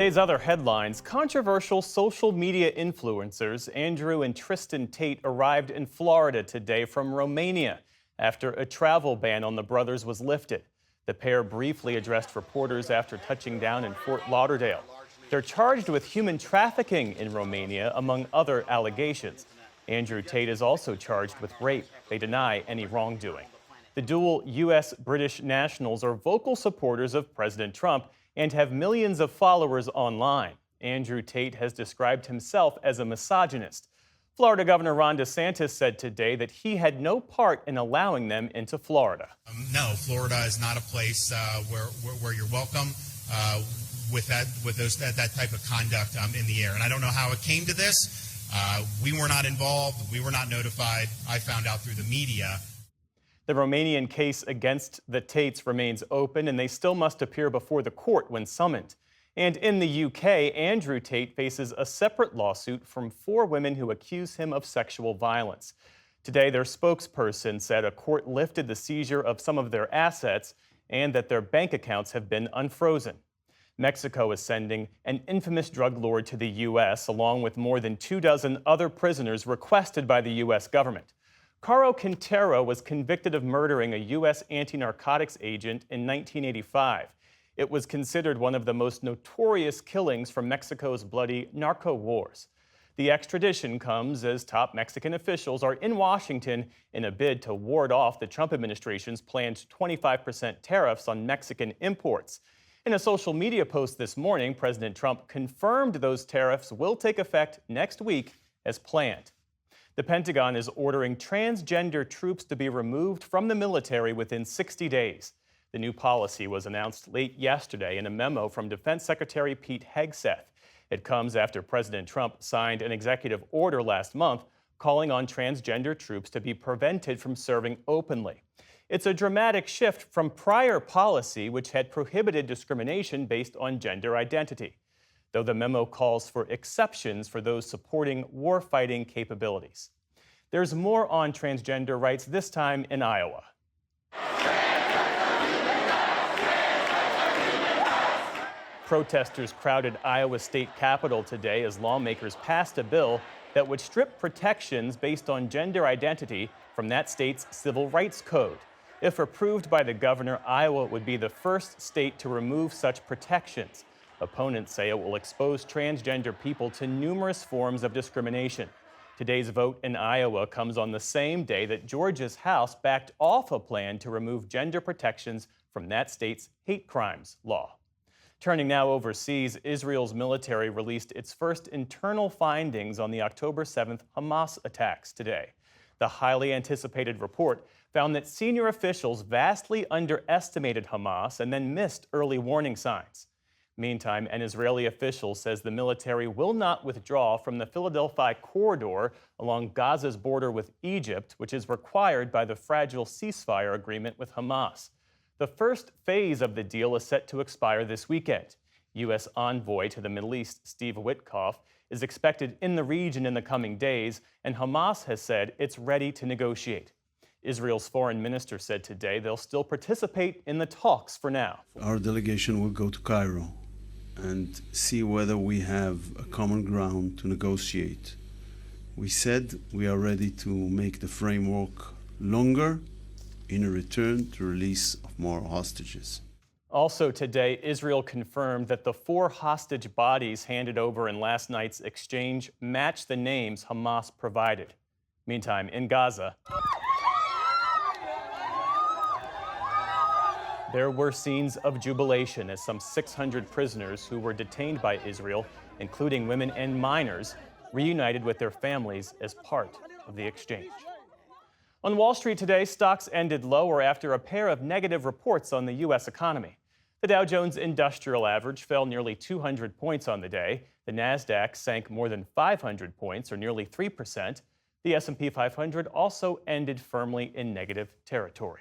Today's other headlines: controversial social media influencers Andrew and Tristan Tate arrived in Florida today from Romania after a travel ban on the brothers was lifted. The pair briefly addressed reporters after touching down in Fort Lauderdale. They're charged with human trafficking in Romania, among other allegations. Andrew Tate is also charged with rape. They deny any wrongdoing. The dual U.S.-British nationals are vocal supporters of President Trump and have millions of followers online. Andrew Tate has described himself as a misogynist. Florida Governor Ron DeSantis said today that he had no part in allowing them into Florida. No, Florida is not a place where you're welcome with that type of conduct in the air. And I don't know how it came to this. We were not involved. We were not notified. I found out through the media. The Romanian case against the Tates remains open, and they still must appear before the court when summoned. And in the UK, Andrew Tate faces a separate lawsuit from 4 women who accuse him of sexual violence. Today, their spokesperson said a court lifted the seizure of some of their assets and that their bank accounts have been unfrozen. Mexico is sending an infamous drug lord to the U.S., along with more than 24 other prisoners requested by the U.S. government. Caro Quintero was convicted of murdering a U.S. anti-narcotics agent in 1985. It was considered one of the most notorious killings from Mexico's bloody narco wars. The extradition comes as top Mexican officials are in Washington in a bid to ward off the Trump administration's planned 25% tariffs on Mexican imports. In a social media post this morning, President Trump confirmed those tariffs will take effect next week as planned. The Pentagon is ordering transgender troops to be removed from the military within 60 days. The new policy was announced late yesterday in a memo from Defense Secretary Pete Hegseth. It comes after President Trump signed an executive order last month calling on transgender troops to be prevented from serving openly. It's a dramatic shift from prior policy, which had prohibited discrimination based on gender identity, though the memo calls for exceptions for those supporting war-fighting capabilities. There's more on transgender rights, this time in Iowa. Protesters crowded Iowa State Capitol today as lawmakers passed a bill that would strip protections based on gender identity from that state's civil rights code. If approved by the governor, Iowa would be the first state to remove such protections. Opponents say it will expose transgender people to numerous forms of discrimination. Today's vote in Iowa comes on the same day that Georgia's House backed off a plan to remove gender protections from that state's hate crimes law. Turning now overseas, Israel's military released its first internal findings on the October 7th Hamas attacks today. The highly anticipated report found that senior officials vastly underestimated Hamas and then missed early warning signs. Meantime, an Israeli official says the military will not withdraw from the Philadelphia corridor along Gaza's border with Egypt, which is required by the fragile ceasefire agreement with Hamas. The first phase of the deal is set to expire this weekend. U.S. envoy to the Middle East, Steve Witkoff, is expected in the region in the coming days, and Hamas has said it's ready to negotiate. Israel's foreign minister said today they'll still participate in the talks for now. Our delegation will go to Cairo and see whether we have a common ground to negotiate. We said we are ready to make the framework longer in a return to release of more hostages. Also today, Israel confirmed that the 4 hostage bodies handed over in last night's exchange match the names Hamas provided. Meantime, in Gaza, there were scenes of jubilation as some 600 prisoners who were detained by Israel, including women and minors, reunited with their families as part of the exchange. On Wall Street today, stocks ended lower after a pair of negative reports on the U.S. economy. The Dow Jones Industrial Average fell nearly 200 points on the day. The Nasdaq sank more than 500 points, or nearly 3%. The S&P 500 also ended firmly in negative territory.